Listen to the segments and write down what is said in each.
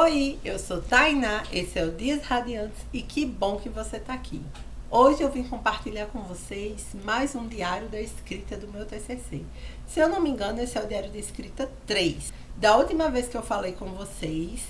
Oi, eu sou Tainá, esse é o Dias Radiantes e que bom que você está aqui. Hoje eu vim compartilhar com vocês mais um diário da escrita do meu TCC. Se eu não me engano, esse é o diário de escrita 3. Da última vez que eu falei com vocês,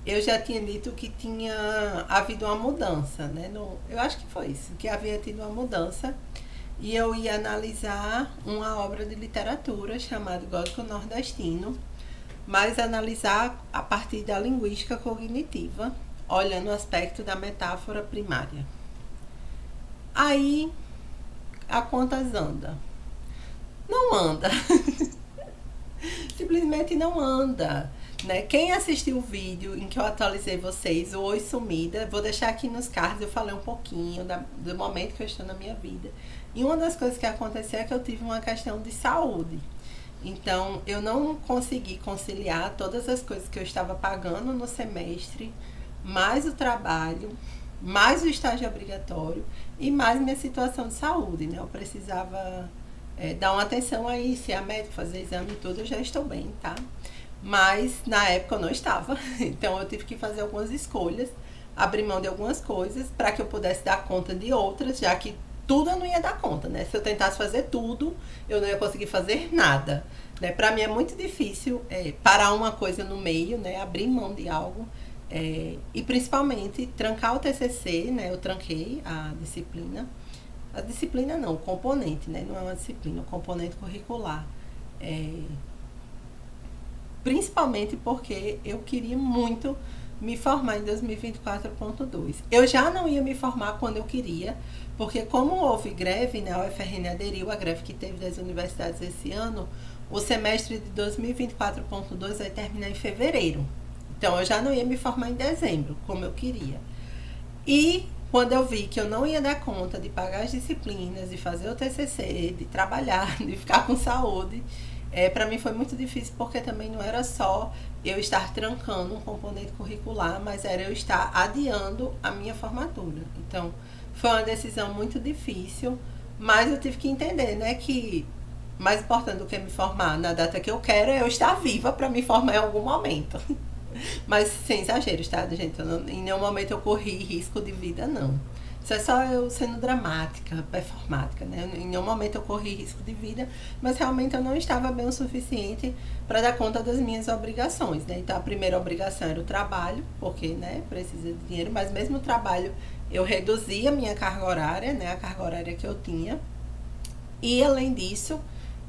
eu já tinha dito que tinha havido uma mudança, né? Eu acho que foi isso, que havia tido uma mudança. E eu ia analisar uma obra de literatura chamada Gótico Nordestino, mas analisar a partir da linguística cognitiva, olhando o aspecto da metáfora primária. Aí a contas anda. Não anda. Simplesmente não anda. Né? Quem assistiu o vídeo em que eu atualizei vocês, o Oi Sumida, vou deixar aqui nos cards, eu falei um pouquinho do momento que eu estou na minha vida. E uma das coisas que aconteceu é que eu tive uma questão de saúde. Então, eu não consegui conciliar todas as coisas que eu estava pagando no semestre, mais o trabalho, mais o estágio obrigatório e mais minha situação de saúde, né? Eu precisava dar uma atenção aí, se a médica fazer exame e tudo, eu já estou bem, tá? Mas, na época, eu não estava. Então, eu tive que fazer algumas escolhas, abrir mão de algumas coisas para que eu pudesse dar conta de outras, já que tudo eu não ia dar conta, né? Se eu tentasse fazer tudo, eu não ia conseguir fazer nada. Né? Para mim é muito difícil parar uma coisa no meio, né? Abrir mão de algo e principalmente trancar o TCC, né? Eu tranquei a disciplina. A disciplina não, o componente, né? Não é uma disciplina, o componente curricular. Principalmente porque eu queria muito me formar em 2024.2. Eu já não ia me formar quando eu queria, porque como houve greve, né, a UFRN aderiu à greve que teve das universidades esse ano, o semestre de 2024.2 vai terminar em fevereiro. Então eu já não ia me formar em dezembro, como eu queria. E quando eu vi que eu não ia dar conta de pagar as disciplinas, de fazer o TCC, de trabalhar, de ficar com saúde, para mim foi muito difícil, porque também não era só eu estar trancando um componente curricular, mas era eu estar adiando a minha formatura. Então, foi uma decisão muito difícil, mas eu tive que entender, né, que mais importante do que me formar na data que eu quero é eu estar viva para me formar em algum momento. Mas sem exageros, tá, gente? Em nenhum momento eu corri risco de vida, não. Isso é só eu sendo dramática, performática, né? Em nenhum momento eu corri risco de vida, mas realmente eu não estava bem o suficiente para dar conta das minhas obrigações, né? Então a primeira obrigação era o trabalho, porque, né, precisa de dinheiro, mas mesmo o trabalho eu reduzi a minha carga horária, né, a carga horária que eu tinha. E além disso,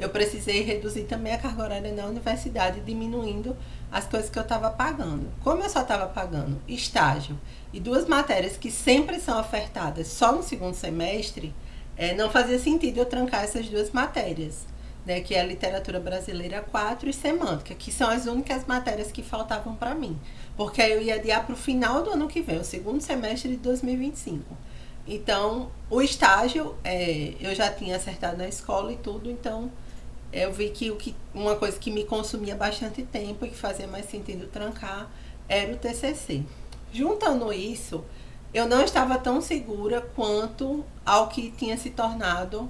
eu precisei reduzir também a carga horária na universidade, diminuindo as coisas que eu estava pagando. Como eu só estava pagando estágio e duas matérias que sempre são ofertadas só no segundo semestre, não fazia sentido eu trancar essas duas matérias, né, que é a Literatura Brasileira 4 e Semântica, que são as únicas matérias que faltavam para mim. Porque aí eu ia adiar para o final do ano que vem, o segundo semestre de 2025. Então, o estágio, eu já tinha acertado na escola e tudo, então eu vi que uma coisa que me consumia bastante tempo e que fazia mais sentido trancar era o TCC. Juntando isso, eu não estava tão segura quanto ao que tinha se tornado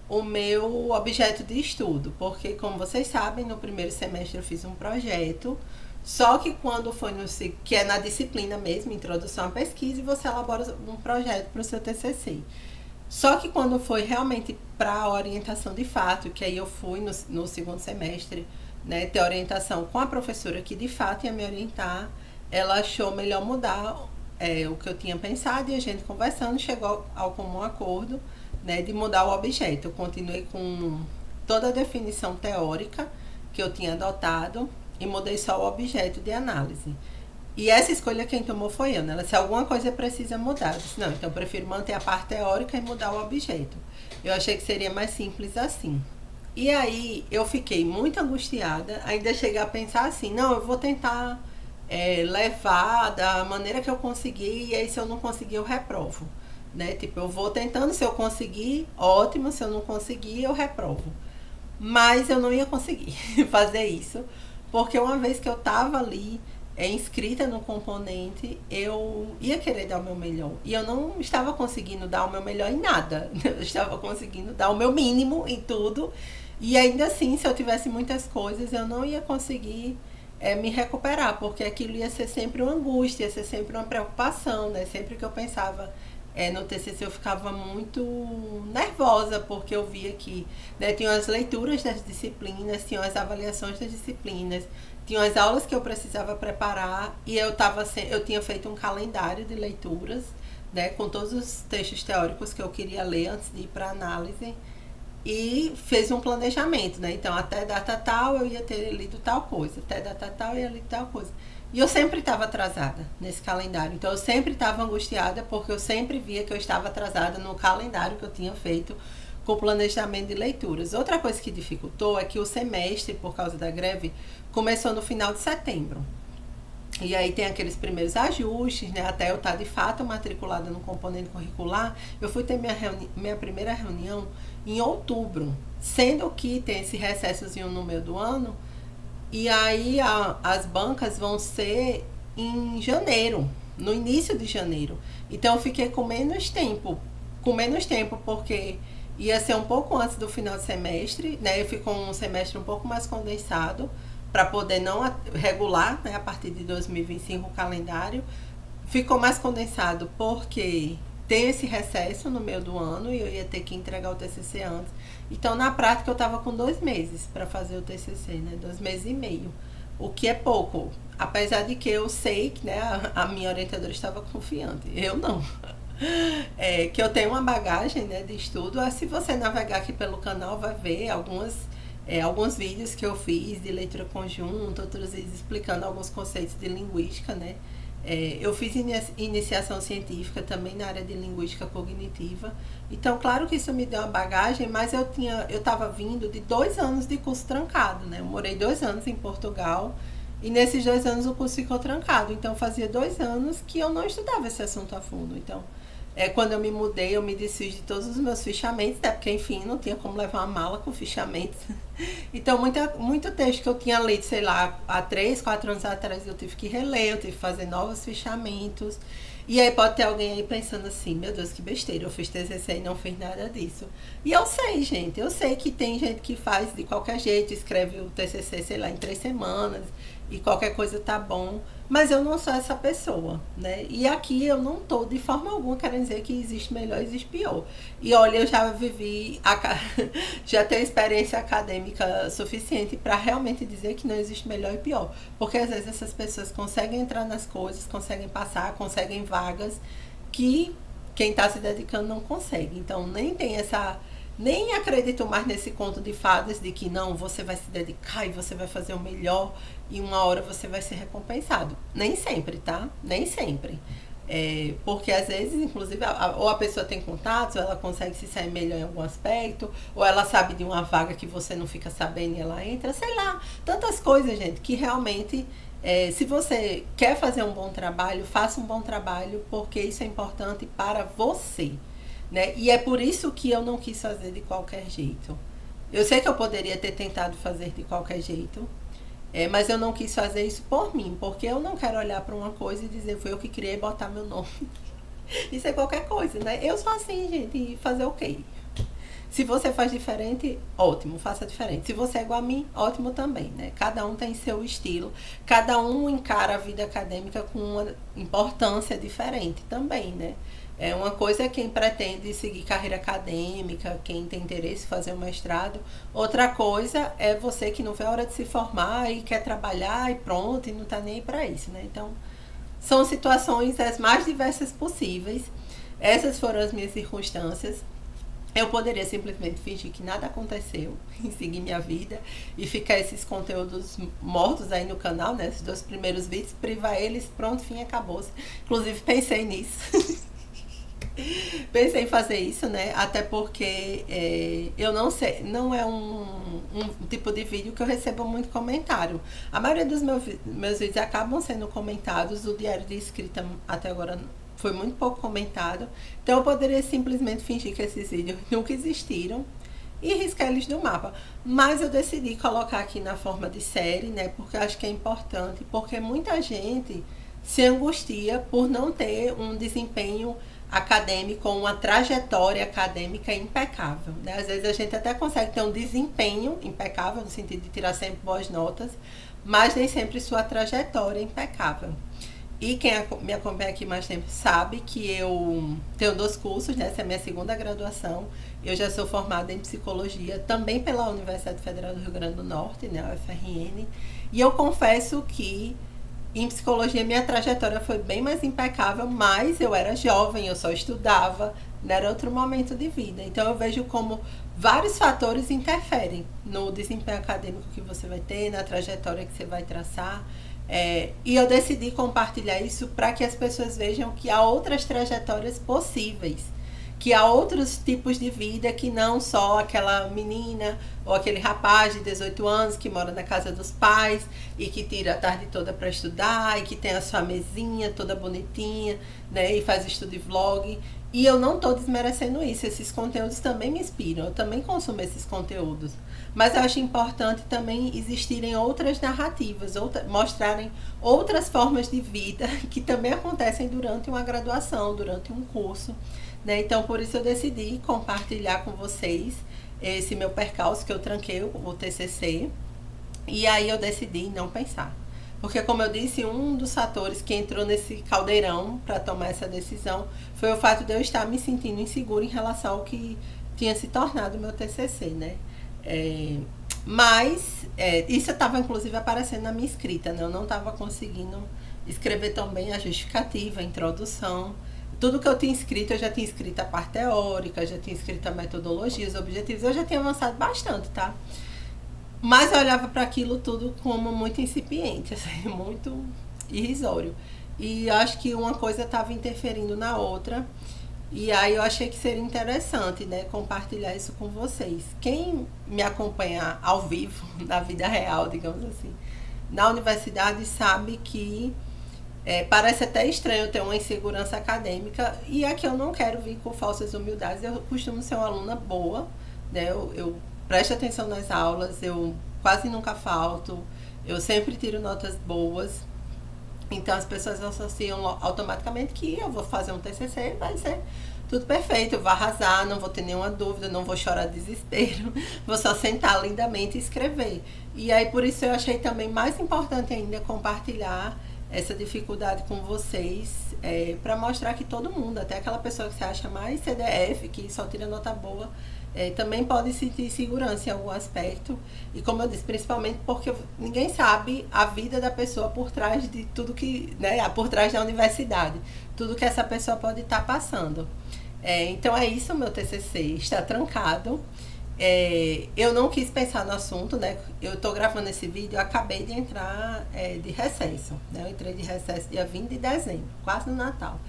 o meu objeto de estudo, porque, como vocês sabem, no primeiro semestre eu fiz um projeto, só que quando foi que é na disciplina mesmo, Introdução à Pesquisa, e você elabora um projeto para o seu TCC. Só que quando foi realmente para a orientação de fato, que aí eu fui no segundo semestre, né, ter orientação com a professora que de fato ia me orientar, ela achou melhor mudar o que eu tinha pensado, e a gente conversando chegou ao comum acordo, né, de mudar o objeto. Eu continuei com toda a definição teórica que eu tinha adotado e mudei só o objeto de análise. E essa escolha quem tomou foi eu, né? Ela disse, alguma coisa precisa mudar. Eu disse, não, então eu prefiro manter a parte teórica e mudar o objeto. Eu achei que seria mais simples assim. E aí eu fiquei muito angustiada, ainda cheguei a pensar assim, não, eu vou tentar levar da maneira que eu conseguir, e aí se eu não conseguir eu reprovo. Né? Tipo, eu vou tentando, se eu conseguir, ótimo, se eu não conseguir, eu reprovo. Mas eu não ia conseguir fazer isso, porque uma vez que eu estava ali, inscrita no componente, eu ia querer dar o meu melhor. E eu não estava conseguindo dar o meu melhor em nada. Eu estava conseguindo dar o meu mínimo em tudo. E ainda assim, se eu tivesse muitas coisas, eu não ia conseguir me recuperar, porque aquilo ia ser sempre uma angústia, ia ser sempre uma preocupação, né? Sempre que eu pensava no TCC eu ficava muito nervosa, porque eu via que, né, tinham as leituras das disciplinas, tinham as avaliações das disciplinas, tinham as aulas que eu precisava preparar e eu tinha feito um calendário de leituras, né, com todos os textos teóricos que eu queria ler antes de ir para análise e fez um planejamento, né? Então, até data tal eu ia ter lido tal coisa, até data tal eu ia ler tal coisa. E eu sempre estava atrasada nesse calendário. Então, eu sempre estava angustiada porque eu sempre via que eu estava atrasada no calendário que eu tinha feito com o planejamento de leituras. Outra coisa que dificultou é que o semestre, por causa da greve, começou no final de setembro. E aí tem aqueles primeiros ajustes, né? Até eu estar de fato matriculada no componente curricular, eu fui ter minha primeira reunião em outubro, sendo que tem esse recessozinho no meio do ano, e aí as bancas vão ser em janeiro, no início de janeiro. Então eu fiquei com menos tempo porque ia ser um pouco antes do final do semestre, né? Eu fico com um semestre um pouco mais condensado, para poder não regular, né, a partir de 2025 o calendário. Ficou mais condensado porque tem esse recesso no meio do ano e eu ia ter que entregar o TCC antes. Então, na prática, eu estava com 2 meses para fazer o TCC, né, 2 meses e meio, o que é pouco. Apesar de que eu sei que, né, a minha orientadora estava confiante, eu não. Que eu tenho uma bagagem, né, de estudo. Se você navegar aqui pelo canal, vai ver alguns vídeos que eu fiz de leitura conjunta, outros vídeos explicando alguns conceitos de linguística, né? Eu fiz iniciação científica também na área de linguística cognitiva. Então, claro que isso me deu uma bagagem, mas eu estava vindo de 2 anos de curso trancado, né? Eu morei 2 anos em Portugal e nesses 2 anos o curso ficou trancado. Então, fazia 2 anos que eu não estudava esse assunto a fundo. Então, quando eu me mudei, eu me desfiz de todos os meus fichamentos, né? Porque, enfim, não tinha como levar uma mala com fichamentos. Então, muito texto que eu tinha lido, sei lá, há 3, 4 anos atrás, eu tive que reler, eu tive que fazer novos fichamentos. E aí pode ter alguém aí pensando assim, meu Deus, que besteira, eu fiz TCC e não fiz nada disso. E eu sei, gente, eu sei que tem gente que faz de qualquer jeito, escreve o TCC, sei lá, em 3 semanas e qualquer coisa tá bom. Mas eu não sou essa pessoa, né? E aqui eu não tô de forma alguma querendo dizer que existe melhor, existe pior. E olha, eu já já tenho experiência acadêmica suficiente para realmente dizer que não existe melhor e pior. Porque às vezes essas pessoas conseguem entrar nas coisas, conseguem passar, conseguem vagas que quem está se dedicando não consegue. Então nem acredito mais nesse conto de fadas de que não, você vai se dedicar e você vai fazer o melhor e uma hora você vai ser recompensado. Nem sempre, tá? Nem sempre. Porque às vezes, inclusive, ou a pessoa tem contatos, ou ela consegue se sair melhor em algum aspecto, ou ela sabe de uma vaga que você não fica sabendo e ela entra, sei lá. Tantas coisas, gente, que realmente, se você quer fazer um bom trabalho, faça um bom trabalho, porque isso é importante para você. Né? E é por isso que eu não quis fazer de qualquer jeito. Eu sei que eu poderia ter tentado fazer de qualquer jeito, mas eu não quis fazer isso por mim, porque eu não quero olhar para uma coisa e dizer foi eu que criei e botar meu nome. Isso é qualquer coisa, né? Eu sou assim, gente, e fazer o quê? Se você faz diferente, ótimo, faça diferente. Se você é igual a mim, ótimo também, né? Cada um tem seu estilo, cada um encara a vida acadêmica com uma importância diferente também, né? Uma coisa é quem pretende seguir carreira acadêmica, quem tem interesse em fazer um mestrado. Outra coisa é você que não vê a hora de se formar e quer trabalhar e pronto, e não está nem aí para isso, né? Então, são situações as mais diversas possíveis. Essas foram as minhas circunstâncias. Eu poderia simplesmente fingir que nada aconteceu e seguir minha vida e ficar esses conteúdos mortos aí no canal, né? Esses 2 primeiros vídeos, privar eles, pronto, fim, acabou-se. Inclusive, pensei nisso. Pensei em fazer isso, né? Até porque eu não sei, não é um tipo de vídeo que eu recebo muito comentário. A maioria dos meus vídeos acabam sendo comentados. O diário de escrita até agora foi muito pouco comentado. Então eu poderia simplesmente fingir que esses vídeos nunca existiram e riscar eles do mapa. Mas eu decidi colocar aqui na forma de série, né? Porque eu acho que é importante, porque muita gente se angustia por não ter um desempenho acadêmico, com uma trajetória acadêmica impecável, né? Às vezes a gente até consegue ter um desempenho impecável, no sentido de tirar sempre boas notas, mas nem sempre sua trajetória é impecável. E quem me acompanha aqui mais tempo sabe que eu tenho 2 cursos, né? Essa é a minha segunda graduação. Eu já sou formada em psicologia, também pela Universidade Federal do Rio Grande do Norte, né? UFRN. E eu confesso que em psicologia minha trajetória foi bem mais impecável, mas eu era jovem, eu só estudava, não era outro momento de vida. Então eu vejo como vários fatores interferem no desempenho acadêmico que você vai ter, na trajetória que você vai traçar. E eu decidi compartilhar isso para que as pessoas vejam que há outras trajetórias possíveis, que há outros tipos de vida que não só aquela menina ou aquele rapaz de 18 anos que mora na casa dos pais e que tira a tarde toda para estudar e que tem a sua mesinha toda bonitinha, né, e faz estudo e vlog. E eu não estou desmerecendo isso, esses conteúdos também me inspiram, eu também consumo esses conteúdos. Mas eu acho importante também existirem outras narrativas, mostrarem outras formas de vida que também acontecem durante uma graduação, durante um curso, né? Então, por isso eu decidi compartilhar com vocês esse meu percalço que eu tranquei o TCC. E aí eu decidi não pensar. Porque, como eu disse, um dos fatores que entrou nesse caldeirão para tomar essa decisão foi o fato de eu estar me sentindo insegura em relação ao que tinha se tornado o meu TCC, né? Mas isso estava inclusive aparecendo na minha escrita, né? Eu não estava conseguindo escrever tão bem a justificativa, a introdução. Tudo que eu tinha escrito, eu já tinha escrito a parte teórica, já tinha escrito a metodologia, os objetivos, eu já tinha avançado bastante, tá? Mas eu olhava para aquilo tudo como muito incipiente, assim, muito irrisório. E eu acho que uma coisa estava interferindo na outra. E aí eu achei que seria interessante, né, compartilhar isso com vocês. Quem me acompanha ao vivo, na vida real, digamos assim, na universidade, sabe que parece até estranho ter uma insegurança acadêmica. E aqui eu não quero vir com falsas humildades. Eu costumo ser uma aluna boa, né, eu presto atenção nas aulas, eu quase nunca falto, eu sempre tiro notas boas. Então as pessoas associam automaticamente que eu vou fazer um TCC, vai ser tudo perfeito, eu vou arrasar, não vou ter nenhuma dúvida, não vou chorar de desespero, vou só sentar lindamente e escrever. E aí por isso eu achei também mais importante ainda compartilhar essa dificuldade com vocês, para mostrar que todo mundo, até aquela pessoa que você acha mais CDF, que só tira nota boa, também pode sentir segurança em algum aspecto. E como eu disse, principalmente porque ninguém sabe a vida da pessoa por trás de tudo que, né, por trás da universidade, tudo que essa pessoa pode estar passando. Então é isso, meu TCC está trancado. Eu não quis pensar no assunto, né? Eu estou gravando esse vídeo, eu acabei de entrar de recesso, né? Eu entrei de recesso dia 20 de dezembro, quase no Natal.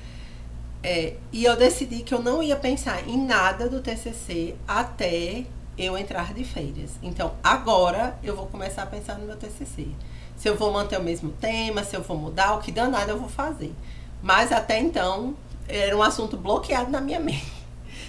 E eu decidi que eu não ia pensar em nada do TCC até eu entrar de férias. Então, agora eu vou começar a pensar no meu TCC. Se eu vou manter o mesmo tema, se eu vou mudar, o que danado eu vou fazer. Mas até então, era um assunto bloqueado na minha mente.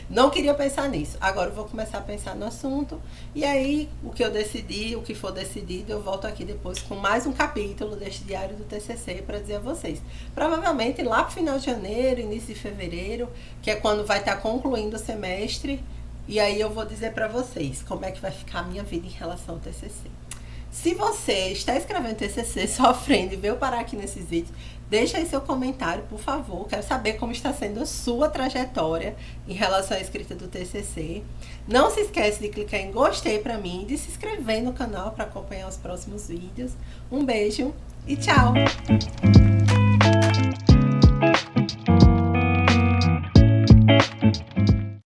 Não queria pensar nisso. Agora eu vou começar a pensar no assunto. E aí, o que eu decidi, o que for decidido, eu volto aqui depois com mais um capítulo deste diário do TCC para dizer a vocês. Provavelmente lá pro final de janeiro, início de fevereiro, que é quando vai estar concluindo o semestre. E aí eu vou dizer para vocês como é que vai ficar a minha vida em relação ao TCC. Se você está escrevendo TCC, sofrendo e veio parar aqui nesses vídeos, deixa aí seu comentário, por favor. Quero saber como está sendo a sua trajetória em relação à escrita do TCC. Não se esquece de clicar em gostei para mim e de se inscrever no canal para acompanhar os próximos vídeos. Um beijo e tchau!